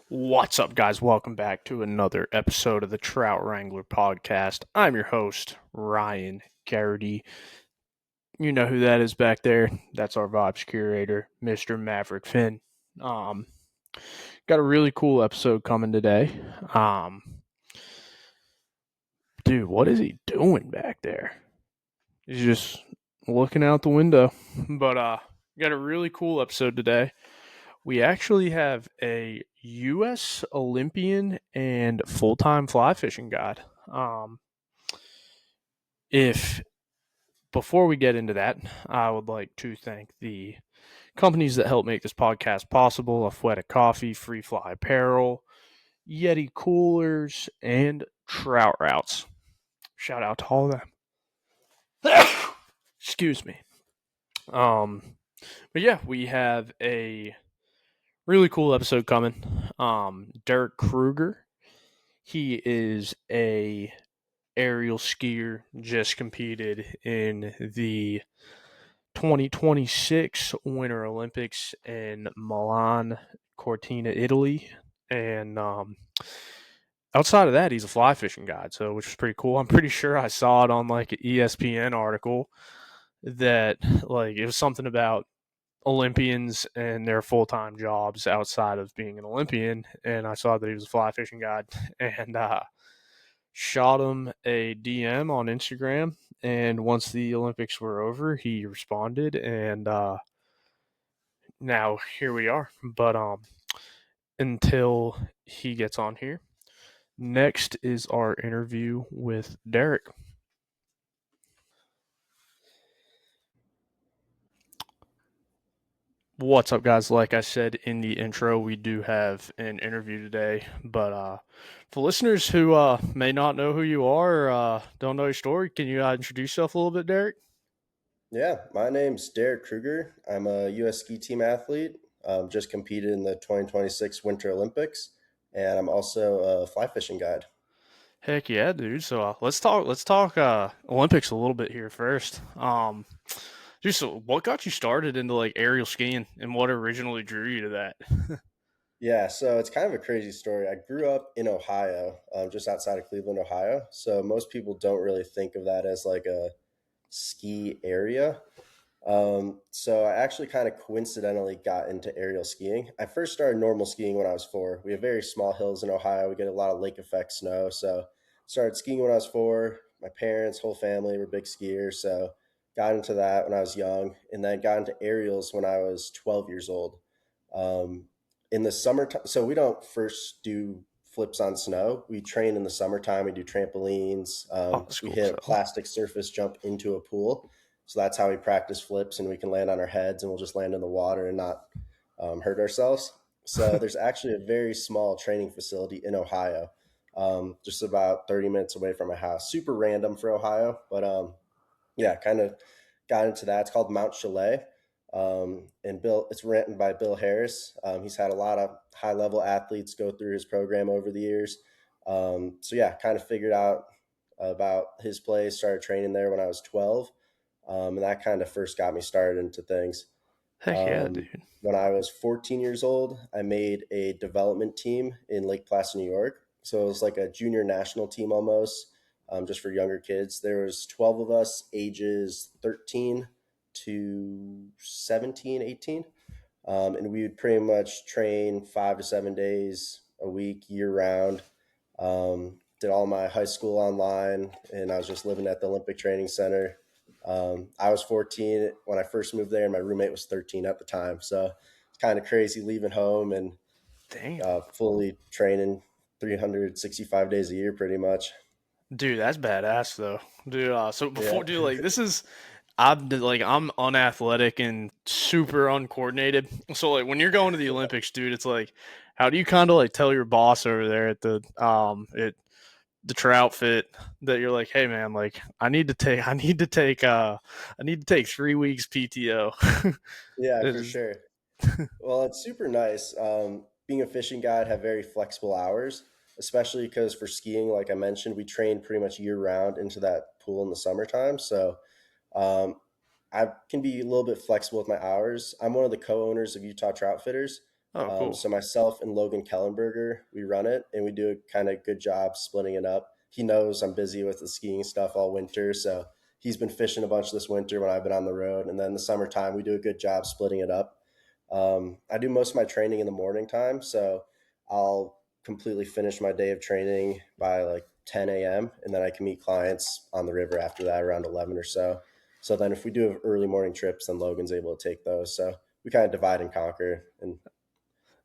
What's up, guys? Welcome back to another episode of the Trout Wrangler Podcast. I'm your host, Ryan Garrity. You know who that is back there. That's our vibes curator, Mr. Maverick Finn. Um, got a really cool episode coming today. Um, Dude, what is he doing back there? He's just looking out the window. But got a really cool episode today. We actually have a U.S. Olympian and full-time fly fishing guide. If Before we get into that, I would like to thank the companies that help make this podcast possible: Athletic Coffee, Free Fly Apparel, Yeti Coolers, and Trout Routes. Shout out to all of them. Excuse me. But yeah, we have a really cool episode coming. Derek Krueger. He is a aerial skier, just competed in the 2026 Winter Olympics in Milan, Cortina, Italy. And outside of that, he's a fly fishing guide, so which is pretty cool. I'm pretty sure I saw it on like an ESPN article that like it was something about Olympians and their full time jobs outside of being an Olympian, and I saw that he was a fly fishing guide, and shot him a DM on Instagram. And once the Olympics were over, he responded, and now here we are. But until he gets on here, next is our interview with Derek. What's up, guys? Like I said in the intro, we do have an interview today. But for listeners who may not know who you are, don't know your story, can you introduce yourself a little bit, Derek? Yeah, my name's Derek Krueger. I'm a U.S. ski team athlete. Just competed in the 2026 Winter Olympics, and I'm also a fly fishing guide. Heck yeah, dude. So let's talk Olympics a little bit here first. Dude, so what got you started into like aerial skiing, and what originally drew you to that? Yeah, so it's kind of a crazy story. I grew up in Ohio, just outside of Cleveland, Ohio. So most people don't really think of that as like a ski area. So I actually kind of coincidentally got into aerial skiing. I first started normal skiing when I was 4. We have very small hills in Ohio. We get a lot of lake effect snow. So started skiing when I was 4. My parents, whole family were big skiers. So got into that when I was young, and then got into aerials when I was 12 years old. Um, in the summertime, so we don't first do flips on snow. We train in the summertime. We do trampolines. Oh, that's We cool. hit a So plastic surface jump into a pool. So that's how we practice flips, and we can land on our heads, and we'll just land in the water and not hurt ourselves. So there's actually a very small training facility in Ohio, just about 30 minutes away from my house. Super random for Ohio, but yeah, kind of got into that. It's called Mount Chalet. And it's written by Bill Harris. He's had a lot of high level athletes go through his program over the years. So yeah, kind of figured out about his place, started training there when I was 12. And that kind of first got me started into things. heck yeah, dude. When I was 14 years old, I made a development team in Lake Placid, New York. So it was like a junior national team almost, just for younger kids. There was 12 of us, ages 13 to 17, 18. And we would pretty much train 5 to 7 days a week, year round. Did all my high school online, and I was just living at the Olympic Training Center. I was 14 when I first moved there, and my roommate was 13 at the time. So it's kind of crazy leaving home and Damn. fully training 365 days a year, pretty much. Dude, that's badass though. Dude, so Yeah. before dude, like I'm unathletic and super uncoordinated. So like when you're going to the Olympics, dude, it's like how do you kind of like tell your boss over there at the trout fit that you're like, hey man, like I need to take 3 weeks PTO. Yeah, It for is- sure. Well, it's super nice. Being a fishing guide, have very flexible hours, especially because for skiing, like I mentioned, we train pretty much year round into that pool in the summertime. So I can be a little bit flexible with my hours. I'm one of the co-owners of Utah Troutfitters. Oh, cool. So myself and Logan Kellenberger, we run it, and we do a kind of good job splitting it up. He knows I'm busy with the skiing stuff all winter, so he's been fishing a bunch this winter when I've been on the road. And then the summertime, we do a good job splitting it up. I do most of my training in the morning time, so I'll completely finish my day of training by like 10 a.m. and then I can meet clients on the river after that around 11 or so. So then if we do have early morning trips, then Logan's able to take those. So we kind of divide and conquer, and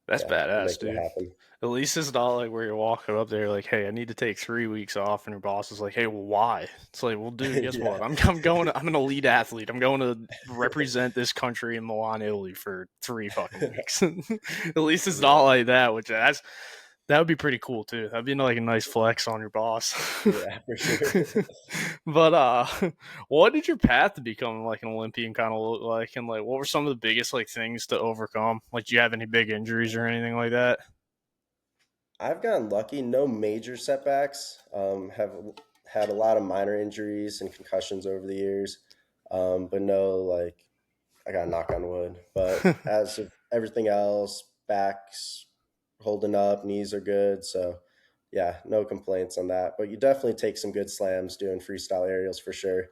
That's yeah, we badass, make it dude. happen. At least it's not like where you're walking up there like, hey, I need to take 3 weeks off, and your boss is like, hey, well, why? It's like, well, dude, guess what? Yeah, I'm an elite athlete. I'm going to represent this country in Milan, Italy for 3 fucking weeks. At least it's not yeah, like that, which that would be pretty cool too. That'd be like a nice flex on your boss. yeah, for sure. But what did your path to becoming like an Olympian kind of look like, and like what were some of the biggest like things to overcome? Like, do you have any big injuries or anything like that? I've gotten lucky, no major setbacks. Have had a lot of minor injuries and concussions over the years, but no, like, I got to knock on wood. But as of everything else, backs holding up, knees are good. So, yeah, no complaints on that. But you definitely take some good slams doing freestyle aerials for sure.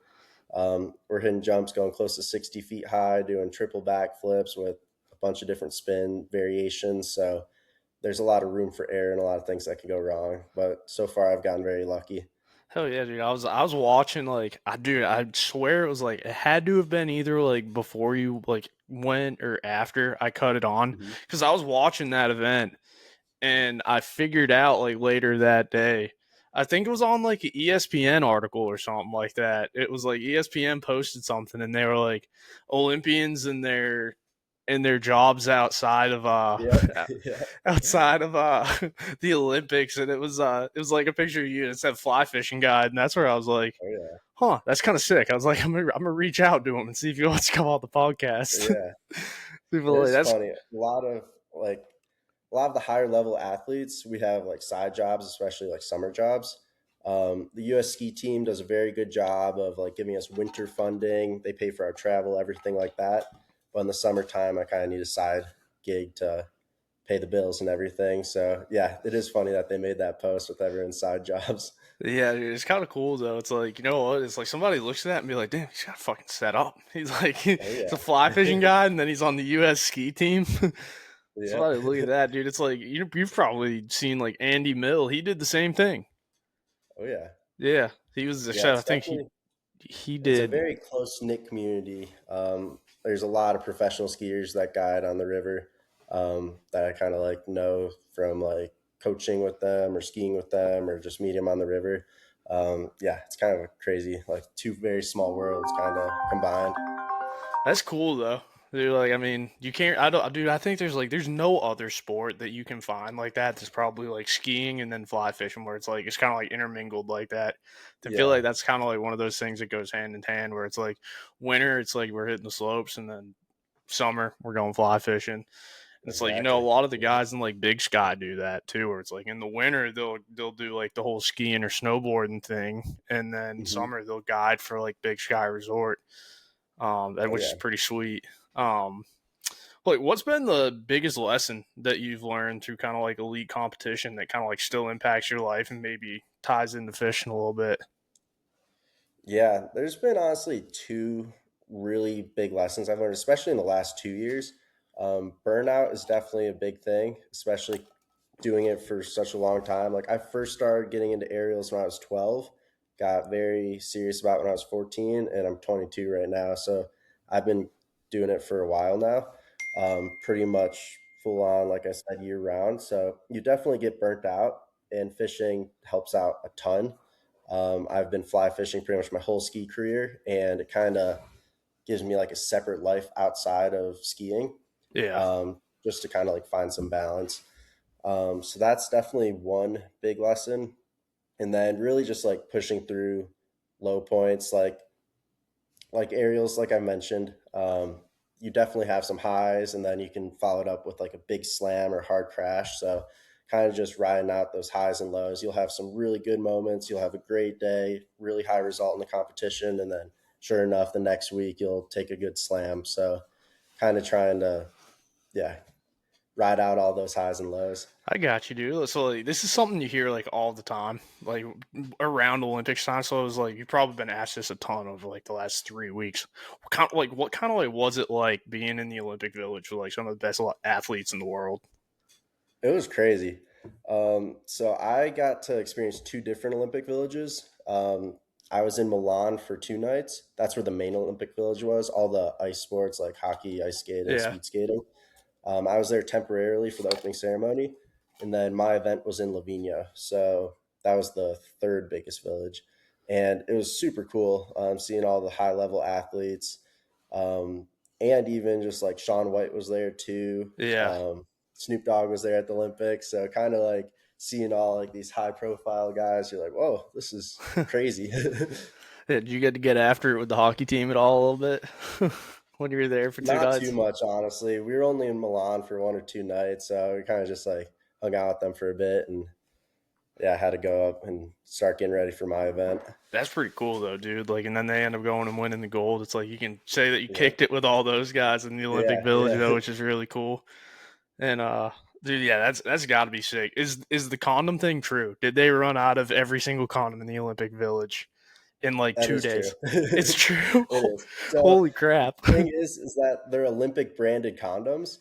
We're hitting jumps going close to 60 feet high, doing triple back flips with a bunch of different spin variations. So, there's a lot of room for error and a lot of things that could go wrong. But so far, I've gotten very lucky. Hell yeah, dude. I was watching like I swear it was like it had to have been either like before you like went or after I cut it on, Hmm. because I was watching that event and I figured out like later that day. I think it was on like an ESPN article or something like that. It was like ESPN posted something and they were like Olympians and their jobs outside of Yep. Yeah. outside of the Olympics, and it was like a picture of you and it said fly fishing guide, and that's where I was like, Oh yeah. huh, that's kind of sick. I was like, I'm gonna reach out to him and see if he wants to come on the podcast. Yeah. People It are like is that's funny. Like a lot of the higher level athletes, we have like side jobs, especially like summer jobs. The U.S. ski team does a very good job of like giving us winter funding. They pay for our travel, everything like that. But in the summertime, I kind of need a side gig to pay the bills and everything. So yeah, it is funny that they made that post with everyone's side jobs. yeah, dude, it's kind of cool though. It's like, you know what? It's like somebody looks at that and be like, damn, he's got fucking set up. He's like he's Oh a fly yeah. fishing guy, and then he's on the U.S. ski team. Yep. Somebody look at that, dude. It's like you've probably seen like Andy Mill. He did the same thing. Oh yeah. Yeah, he was the Yeah, chef. I it's think definitely he it's a did. very close knit community. There's a lot of professional skiers that guide on the river, that I kind of like know from like coaching with them or skiing with them or just meeting them on the river. Yeah, it's kind of a crazy, like two very small worlds kind of combined. That's cool though. Dude, like I mean, you can't. I don't, dude. I think there's no other sport that you can find like that. That's probably like skiing and then fly fishing, where it's like it's kind of like intermingled like that. I feel Yeah, like that's kind of like one of those things that goes hand in hand, where it's like winter, it's like we're hitting the slopes, and then summer we're going fly fishing. And it's like a exactly. lot of the Mhm. guys in like Big Sky do that too, where it's like in the winter they'll do like the whole skiing or snowboarding thing, and then Mhm. summer they'll guide for like Big Sky Resort, Oh which is yeah. pretty sweet. Um, like, what's been the biggest lesson that you've learned through kind of like elite competition that kind of like still impacts your life and maybe ties into fishing a little bit? Yeah, there's been honestly two really big lessons I've learned, especially in the last 2 years. Burnout is definitely a big thing, especially doing it for such a long time. Like I first started getting into aerials when I was 12, got very serious about it when I was 14, and I'm 22 right now. So I've been doing it for a while now, pretty much full on, like I said, year round. So you definitely get burnt out, and fishing helps out a ton. I've been fly fishing pretty much my whole ski career, and it kind of gives me like a separate life outside of skiing, Yeah. just to kind of like find some balance. So that's definitely one big lesson. And then really just like pushing through low points, like aerials, like I mentioned. You definitely have some highs, and then you can follow it up with like a big slam or hard crash. So kind of just riding out those highs and lows. You'll have some really good moments. You'll have a great day, really high result in the competition, and then sure enough, the next week you'll take a good slam. So kind of trying to, yeah, ride out all those highs and lows. I got you, dude. So like, this is something you hear like all the time, like around Olympics time. So it was like you've probably been asked this a ton over like the last 3 weeks. What kind of like was it like being in the Olympic Village with like some of the best athletes in the world? It was crazy. So I got to experience two different Olympic villages. I was in Milan for 2 nights. That's where the main Olympic village was. All the ice sports like hockey, ice skating, Yeah, speed skating. I was there temporarily for the opening ceremony, and then my event was in Lavinia. So that was the third biggest village, and it was super cool seeing all the high level athletes, um, and even just like Shaun White was there too. yeah. Snoop Dogg was there at the Olympics, so kind of like seeing all like these high profile guys, you're like, whoa, this is crazy. Did you get after it with the hockey team at all a little bit when you were there for two Not too nights? much, honestly. We were only in Milan for 1 or 2 nights, so we kind of just like hung out with them for a bit, and yeah, I had to go up and start getting ready for my event. That's pretty cool though, dude. Like, and then they end up going and winning the gold. It's like you can say that you Yeah, kicked it with all those guys in the Olympic yeah, Village yeah. though, which is really cool. And dude, yeah, that's got to be sick. Is the condom thing true? Did they run out of every single condom in the Olympic Village in like That 2 is true. days? It's true. It is. So Holy crap. the thing is that they're Olympic branded condoms,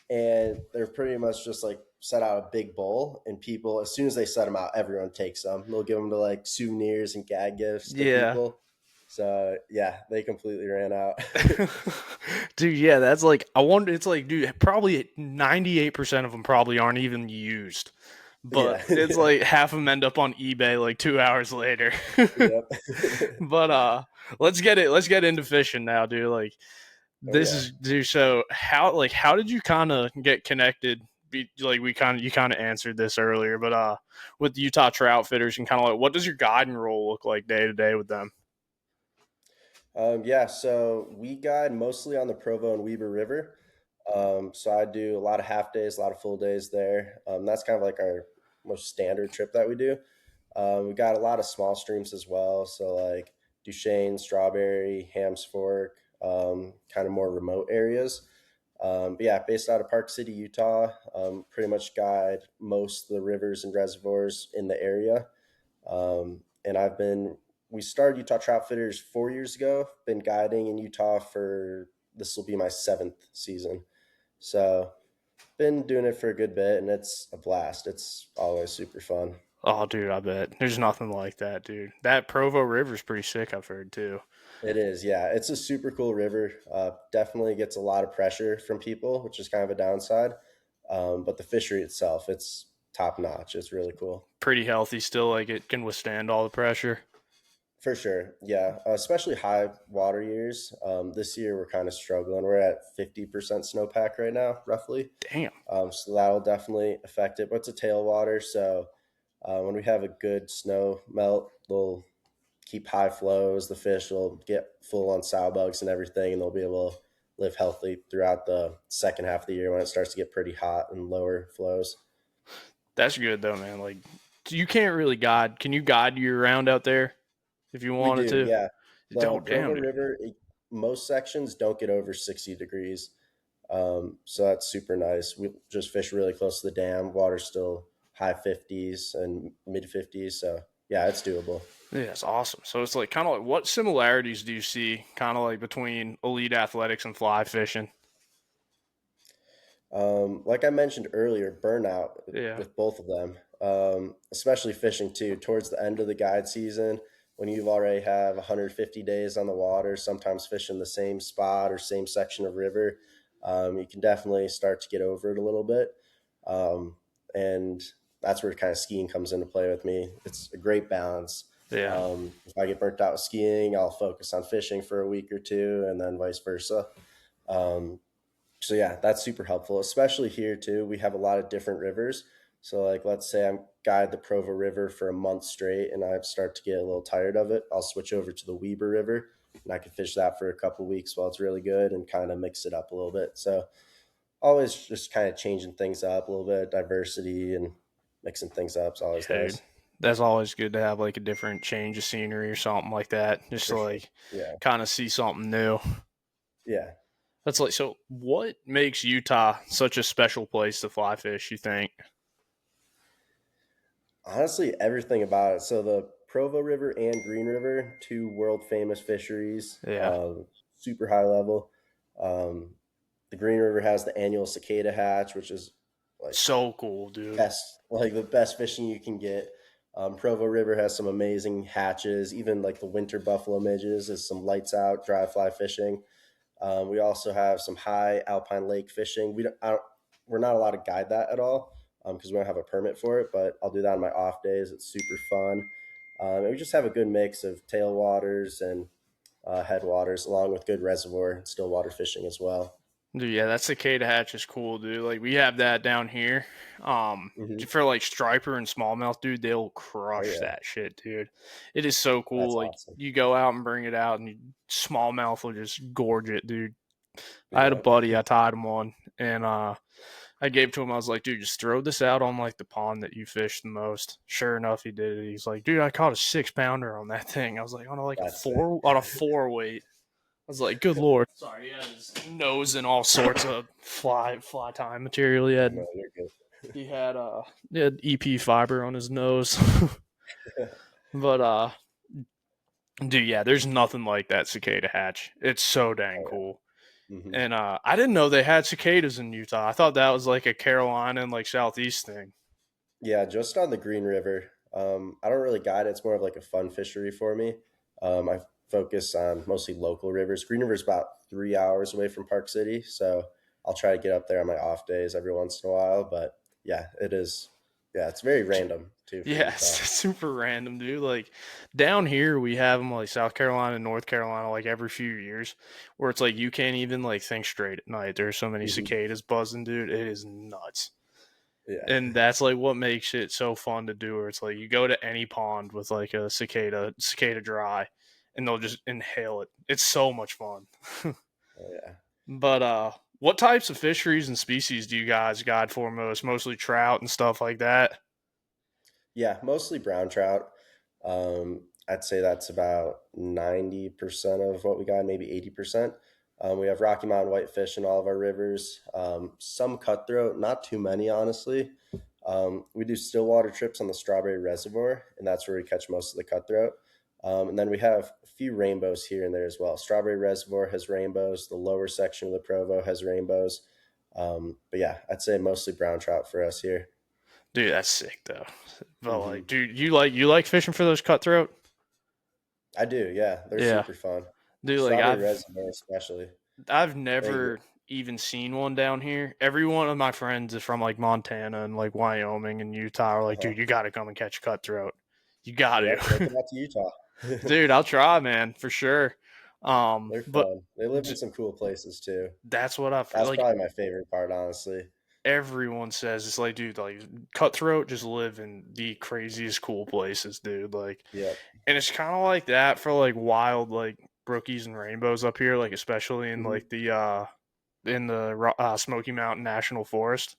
and they're pretty much just like set out a big bowl, and people, as soon as they set them out, everyone takes them. They'll give them to like souvenirs and gag gifts to Yeah. people. So yeah, they completely ran out. Dude, yeah, that's like I wonder. It's like, dude, probably 98% of them probably aren't even used, but Yeah. it's like half of them end up on eBay like 2 hours later. Yep. But let's get into fishing now, dude. Like Oh this yeah. is dude. So how did you kind of get connected? Like you kind of answered this earlier, but with the Utah Troutfitters and kind of like what does your guiding role look like day to day with them? Yeah, so we guide mostly on the Provo and Weber River. So I do a lot of half days, a lot of full days there. That's kind of like our most standard trip that we do. We got a lot of small streams as well. So like Duchesne, Strawberry, Hams Fork, kind of more remote areas. But yeah, based out of Park City, Utah, pretty much guide most of the rivers and reservoirs in the area. And we started Utah Troutfitters 4 years ago. Been guiding in Utah for this will be my seventh season. So been doing it for a good bit, and it's a blast. It's always super fun. Oh, dude, I bet there's nothing like that, dude. That Provo River's pretty sick. I've heard too. It is, yeah. It's a super cool river. Definitely gets a lot of pressure from people, which is kind of a downside. But the fishery itself, it's top notch. It's really cool. Pretty healthy still. Like it can withstand all the pressure. For sure, yeah. Especially high water years. This year we're kind of struggling. We're at 50% snowpack right now, roughly. Damn. So that'll definitely affect it. But it's a tailwater, so when we have a good snow melt, they'll keep high flows. The fish will get full on sow bugs and everything, and they'll be able to live healthy throughout the second half of the year when it starts to get pretty hot and lower flows. That's good though, man. Like you can't really guide. Can you guide year round out there if you We wanted do, to? yeah. The Oh, Provo damn, dude. River, most sections don't get over 60 degrees. So that's super nice. We just fish really close to the dam. Water's still high 50s and mid 50s. So yeah, it's doable. Yeah, it's awesome. So it's like kind of like what similarities do you see kind of like between elite athletics and fly fishing? Like I mentioned earlier, burnout Yeah. with both of them, especially fishing too. Towards the end of the guide season, when you've already have 150 days on the water, sometimes fishing the same spot or same section of river, you can definitely start to get over it a little bit. And that's where kind of skiing comes into play with me. It's a great balance. Yeah. If I get burnt out with skiing, I'll focus on fishing for a week or two, and then vice versa. Um, so yeah, that's super helpful, especially here too. We have a lot of different rivers. So like, let's say I'm guide the Provo River for a month straight, and I start to get a little tired of it. I'll switch over to the Weber River, and I can fish that for a couple weeks while it's really good, and kind of mix it up a little bit. So always just kind of changing things up, a little bit of diversity and mixing things up is always Yeah, dude. nice. That's always good to have like a different change of scenery or something like that. Just For to sure. like Yeah. kind of see something new. Yeah. That's like, so what makes Utah such a special place to fly fish, you think? Honestly, everything about it. So the Provo River and Green River, two world famous fisheries, Yeah. super high level. Um, the Green River has the annual cicada hatch, which is like So cool, dude. the best fishing you can get. Provo River has some amazing hatches, even like the winter buffalo midges is some lights out dry fly fishing. We also have some high alpine lake fishing. We're not allowed to guide that at all because we don't have a permit for it, but I'll do that on my off days. It's super fun. And we just have a good mix of tailwaters and headwaters, along with good reservoir and still water fishing as well. Dude, yeah, that cicada hatch is cool, dude. Like we have that down here. Hmm. For like striper and smallmouth, dude, they'll Oh crush yeah, that shit, dude. It is so cool. that's Like awesome. you go out and bring it out, and smallmouth will just gorge it, dude. I had a Yeah, buddy, I tied him on, and I gave to him. I was like, dude, just throw this out on like the pond that you fish the most. Sure enough, he did it. He's like, dude, I caught a 6 pounder on that thing. I was like, on like a that's sick. four on a 4 weight. I was like, good lord. Sorry, he had his nose in all sorts of fly time material. No, you're He had EP fiber on his nose. good. But dude, yeah, there's nothing like that cicada hatch. It's so dang Oh cool. yeah. Hmm. And I didn't know they had cicadas in Utah. I thought that was like a Carolina and like southeast thing. Yeah, just on the Green River. I don't really guide it. It's more of like a fun fishery for me. I focus on mostly local rivers. Green River is about 3 hours away from Park City, so I'll try to get up there on my off days every once in a while. But yeah, it is. Yeah, it's very random too for Yeah, Utah. it's super random, dude. Like down here, we have them like South Carolina and North Carolina, like every few years, where it's like you can't even like think straight at night. There's so many Hmm. cicadas buzzing, dude. It is nuts. Yeah. And that's like what makes it so fun to do. Where it's like you go to any pond with like a cicada dry, and they'll just inhale it. It's so much fun. Oh yeah. But what types of fisheries and species do you guys guide for most? Mostly trout and stuff like that. Yeah, mostly brown trout. I'd say that's about 90% of what we got, maybe 80%. We have Rocky Mountain whitefish in all of our rivers. Some cutthroat, not too many, honestly. We do stillwater trips on the Strawberry Reservoir, and that's where we catch most of the cutthroat. And then we have a few rainbows here and there as well. Strawberry Reservoir has rainbows. The lower section of the Provo has rainbows. But yeah, I'd say mostly brown trout for us here. Dude, that's sick though. But like, Hmm. dude, you like fishing for those cutthroat? I do, yeah. They're Yeah, super fun. dude. Like Strawberry I've Reservoir, especially. I've They get, never even seen one down here. Every one of my friends is from like Montana and like Wyoming and Utah. Are like, uh-huh. dude, you got to come and catch cutthroat. You got Yep, make to, it out to Utah. dude. I'll try, man, for sure. They're But fun. They live in some cool places too. that's what I That's like. probably my favorite part, honestly. Everyone says it's like, dude, like cutthroat just live in the craziest cool places, dude. Like, Yep. and it's kind of like that for like wild like brookies and rainbows up here, like especially in Hmm. like the Smoky Mountain National Forest,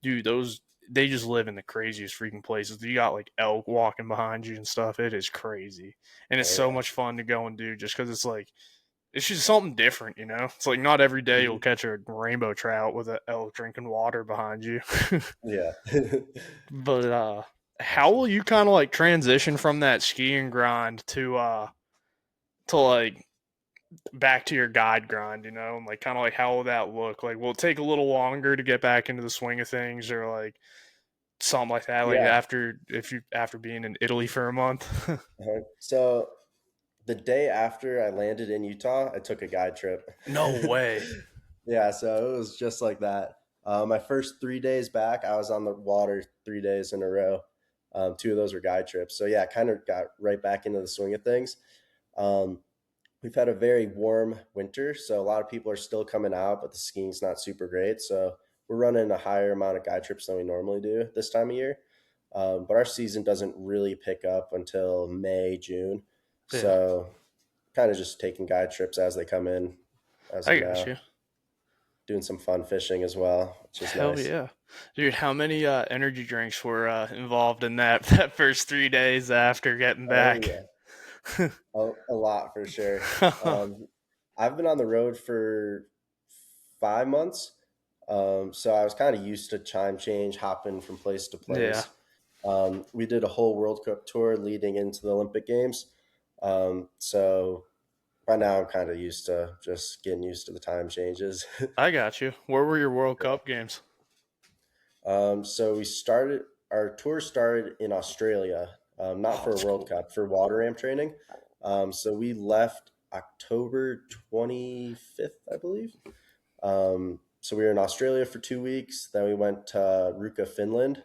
dude. Those they just live in the craziest freaking places. You got like elk walking behind you and stuff. It is crazy, and it's Oh so yeah. much fun to go and do just because it's like it's just something different, you know. It's like not every day you'll Hmm. catch a rainbow trout with an elk drinking water behind you. Yeah. But how Awesome. will you kind of like transition from that skiing grind to like back to your guide grind, you know? And like kind of like how will that look? Like will it take a little longer to get back into the swing of things or like something like that like Yeah. after being in Italy for a month? So the day after I landed in Utah, I took a guide trip. No way. Yeah, so it was just like that. My first 3 days back, I was on the water 3 days in a row. Two of those were guide trips. So yeah, kind of got right back into the swing of things. Um, we've had a very warm winter, so a lot of people are still coming out, but the skiing's not super great. So we're running a higher amount of guide trips than we normally do this time of year. But our season doesn't really pick up until May, June. Yeah, So kind of just taking guide trips as they come in as of I got now. you. Doing some fun fishing as well, which is Hell nice. yeah. Dude, how many energy drinks were involved in that that first 3 days after getting Oh back? yeah, a lot for sure. I've been on the road for 5 months. So I was kind of used to time change, hopping from place to Yeah, place. We did a whole World Cup tour leading into the Olympic Games. So by now I'm kind of used to just getting used to the time changes. I got you. Where were your World Cup games? So our tour started in Australia, not Oh, for a that's World cool. Cup, for water ramp training. So we left October 25th, I believe. So we were in Australia for 2 weeks. Then we went to Ruka, Finland.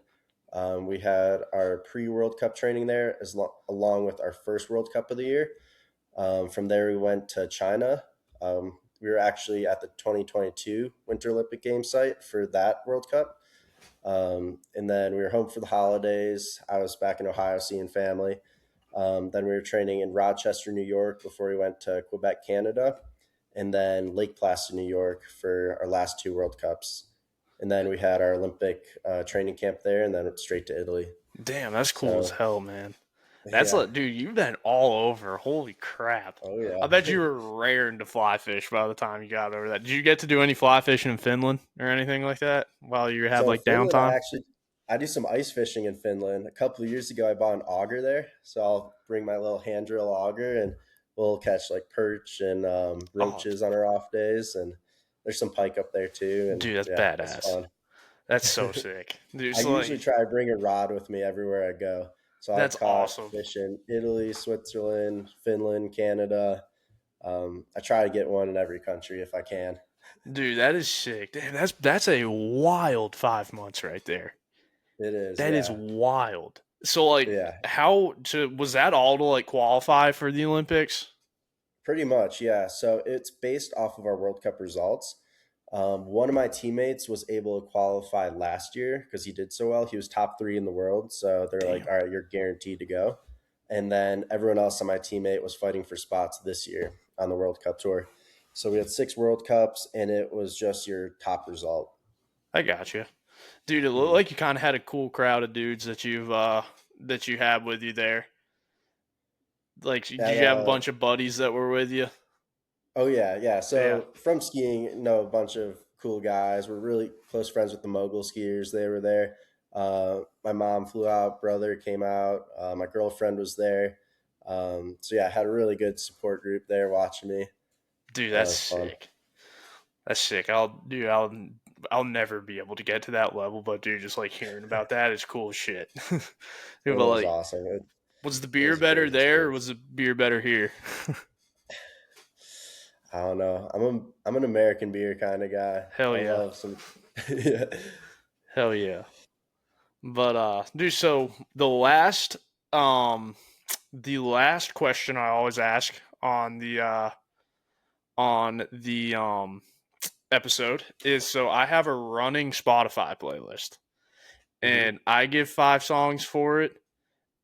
We had our pre-World Cup training there, along with our first World Cup of the year. From there, we went to China. We were actually at the 2022 Winter Olympic Games site for that World Cup. And then we were home for the holidays. I was back in Ohio seeing family. Then we were training in Rochester, New York before we went to Quebec, Canada, and then Lake Placid, New York for our last two World Cups. And then we had our Olympic training camp there, and then straight to Italy. Damn, that's cool as So, hell, man. That's yeah. like, dude, you've been all over. Holy crap. Oh, I yeah. bet you were raring to fly fish by the time you got over that. Did you get to do any fly fishing in Finland or anything like that while you had So in like Finland, downtime? I do some ice fishing in Finland. A couple of years ago, I bought an auger there, so I'll bring my little hand drill auger, and we'll catch like perch and Oh, roaches on our off days, and there's some pike up there too, and dude, that's yeah, that's badass. fun. That's so sick. Dude, I so usually like, try to bring a rod with me everywhere I go. So I've that's caught awesome. fish in Italy, Switzerland, Finland, Canada. I try to get one in every country if I can. Dude, that is sick. Damn, that's a wild 5 months right there. It is, That is yeah, wild. So like, yeah. was that all to like qualify for the Olympics? Pretty much, yeah. So it's based off of our World Cup results. One of my teammates was able to qualify last year because he did so well. He was top three in the world. So they're like, Damn. all right, you're guaranteed to go. And then everyone else on my teammate was fighting for spots this year on the World Cup tour. So we had 6 World Cups, and it was just your top result. I got you. Dude, it looked Mhm. like you kind of had a cool crowd of dudes that you had with you there. Like, did That you have a bunch of buddies that were with you? Oh yeah, yeah. Yeah. So from skiing, know a bunch of cool guys. We're really close friends with the mogul skiers. They were there. My mom flew out, brother came out, my girlfriend was there. So yeah, I had a really good support group there watching me. Dude, That that's was fun. sick. That's sick. I'll never be able to get to that level, but dude, just like hearing about that is cool as shit. Dude, It but was like, awesome. was the It beer was a better great there or experience. was the beer better here? I don't know. I'm an American beer kind of guy. Hell I yeah. love some. Yeah. Hell yeah. But dude, so um the last question I always ask on the episode is, so I have a running Spotify playlist Mhm. and I give 5 songs for it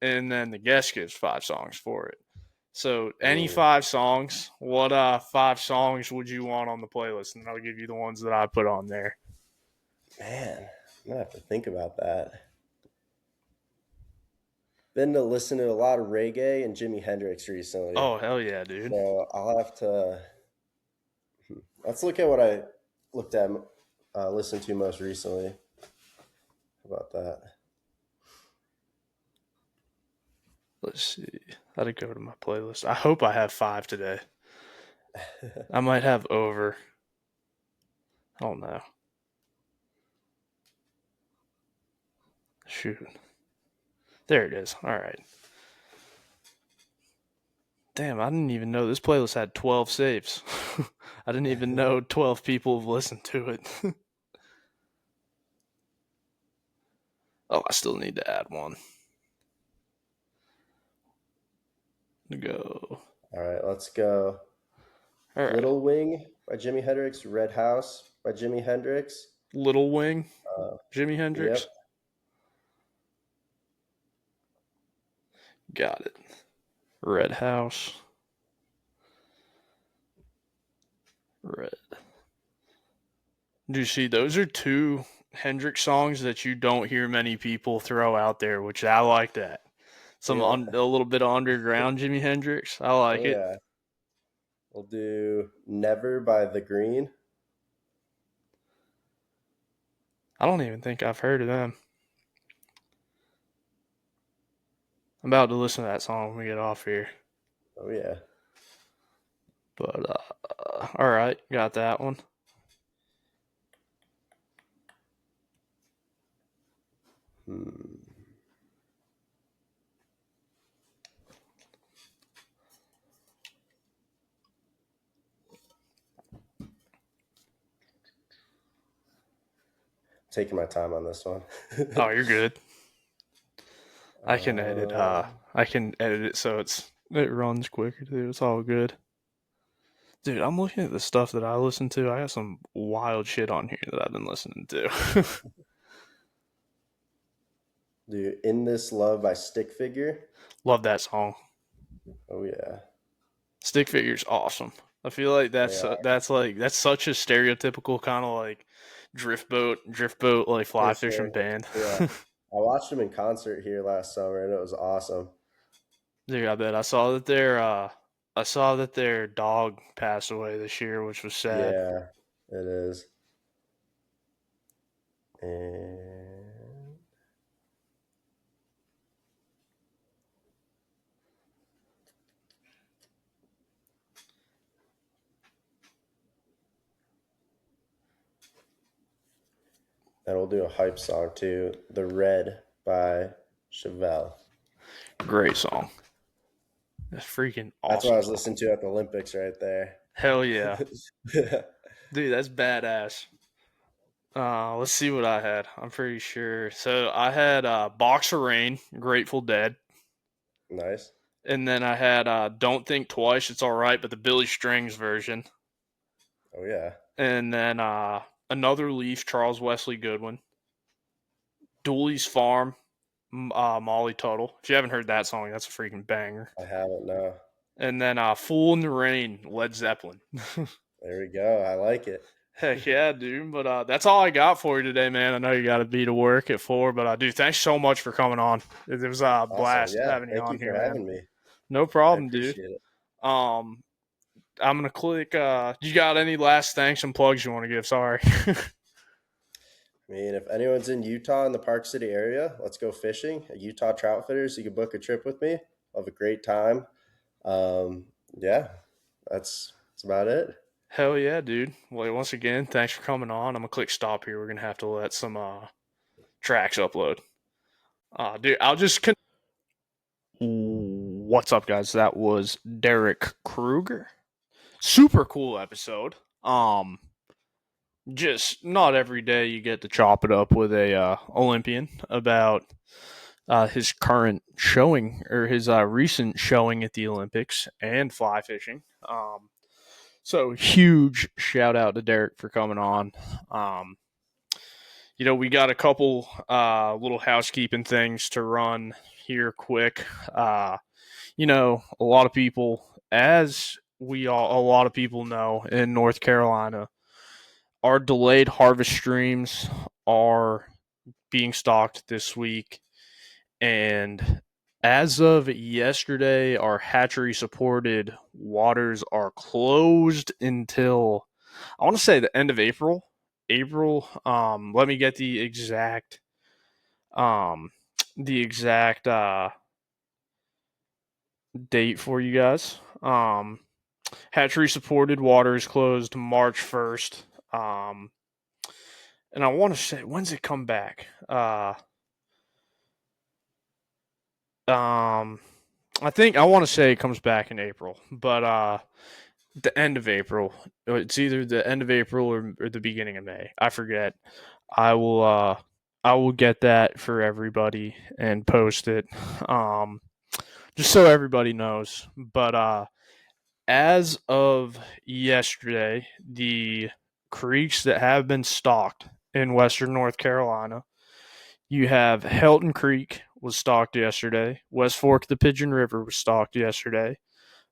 and then the guest gives 5 songs for it. So any Mm, 5 songs, what 5 songs would you want on the playlist? And I'll give you the ones that I put on there. man, I'm gonna have to think about that. Been to listen to a lot of reggae and Jimi Hendrix recently. Oh hell yeah, dude. So I'll have to let's look at what I looked at, listened to most recently. How about that? Let's see. How to go to my playlist. I hope I have 5 today. I might have over. I don't know. Shoot. There it is. All right. Damn, I didn't even know this playlist had 12 saves. I didn't even know 12 people have listened to it. Oh, I still need to add one. Go. All right, let's go. All right. Little Wing by Jimi Hendrix, Red House by Jimi Hendrix. Little Wing, Uh, Jimi yep. Hendrix. Got it. Red House. Red. Do you see, those are 2 Hendrix songs that you don't hear many people throw out there, which I like that. Yep. A little bit of underground Jimi Hendrix. I like Oh it. yeah. We'll do Never by The Green. I don't even think I've heard of them. I'm about to listen to that song when we get off here. Oh yeah. But all right, got that one. Taking my time on this one. Oh, you're good. I can edit. Uh, I can edit it so it runs quicker too. It's all good. Dude, I'm looking at the stuff that I listen to. I got some wild shit on here that I've been listening to. Dude, In This Love by Stick Figure. Love that song. Oh yeah. Stick Figure's awesome. I feel like They are. that's such a stereotypical kind of like drift boat like For fly fishing sure. band. Yeah. I watched them in concert here last summer and it was awesome. Dude, I bet I saw that their dog passed away this year, which was sad. Yeah, it is. And then we'll do a hype song too. The Red by Chevelle. Great song. That's freaking That's what I awesome was song. listening to at the Olympics right there. Hell yeah. Dude, that's badass. Let's see what I had. I'm pretty sure. So I had Box of Rain, Grateful Dead. Nice. And then I had Don't Think Twice, It's Alright, but the Billy Strings version. Oh yeah. And then Another Leaf, Charles Wesley Goodwin. Dooley's Farm, Molly Tuttle. If you haven't heard that song, that's a freaking banger. I haven't, no. And then Fool in the Rain, Led Zeppelin. There we go. I like it. Heck yeah, dude. But that's all I got for you today, man. I know you got to be to work at 4, but dude, thanks so much for coming on. It was a Awesome. blast Yeah. having you Thank on you for here, man. having me. No I problem, dude. appreciate it. I'm gonna click. You got any last thanks and plugs you want to give? Sorry. I mean, if anyone's in Utah in the Park City area, let's go fishing at Utah Troutfitters. You can book a trip with me. I'll have a great time. Yeah, that's about it. Hell yeah, dude. Well, once again, thanks for coming on. I'm gonna click stop here. We're gonna have to let some tracks upload. Dude, I'll just. What's up, guys? That was Derek Krueger. Super cool episode. Just not every day you get to chop it up with a Olympian about his current showing or his recent showing at the Olympics and fly fishing. So huge shout out to Derek for coming on. We got a couple little housekeeping things to run here quick. A lot of people, a lot of people know in North Carolina, our delayed harvest streams are being stocked this week. And as of yesterday, our hatchery supported waters are closed until I want to say the end of April. Let me get the exact um date for you guys. Hatchery supported waters closed March 1st. And I want to say, when's it come back? I think I want to say it comes back in April, but the end of April. It's either the end of April or the beginning of May. I forget. I will I will get that for everybody and post it. Just so everybody knows. But as of yesterday, the creeks that have been stocked in western North Carolina, you have Helton Creek was stocked yesterday. West Fork of the Pigeon River was stocked yesterday.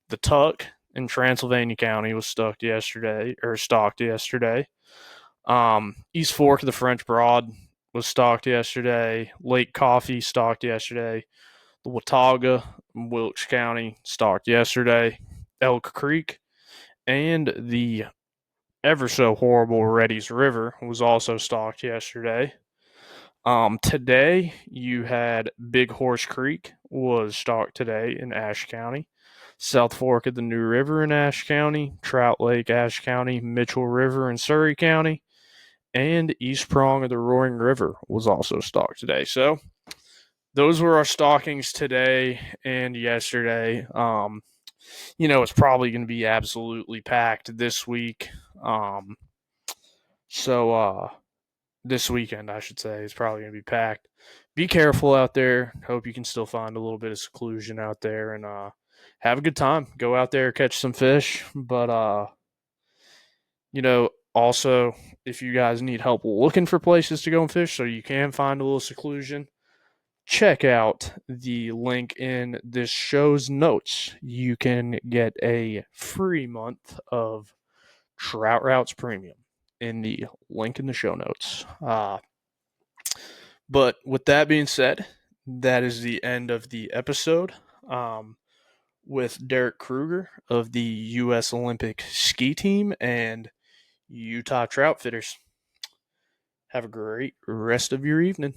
The Tuck in Transylvania County was stocked yesterday. East Fork of the French Broad was stocked yesterday. Lake Coffee stocked yesterday. The Watauga, Wilkes County stocked yesterday. Elk Creek and the ever so horrible Reddy's River was also stocked yesterday. Today you had Big Horse Creek was stocked today in Ashe County. South Fork of the New River in Ashe County, Trout Lake, Ashe County, Mitchell River in Surrey County, and East Prong of the Roaring River was also stocked today. So those were our stockings today and yesterday. It's probably going to be absolutely packed this week. So this weekend, I should say, is probably going to be packed. Be careful out there. Hope you can still find a little bit of seclusion out there and have a good time. Go out there, catch some fish. But also, if you guys need help looking for places to go and fish so you can find a little seclusion, check out the link in this show's notes. You can get a free month of Trout Routes Premium in the link in the show notes. But with that being said, that is the end of the episode with Derek Krueger of the U.S. Olympic ski team and Utah Troutfitters. Have a great rest of your evening.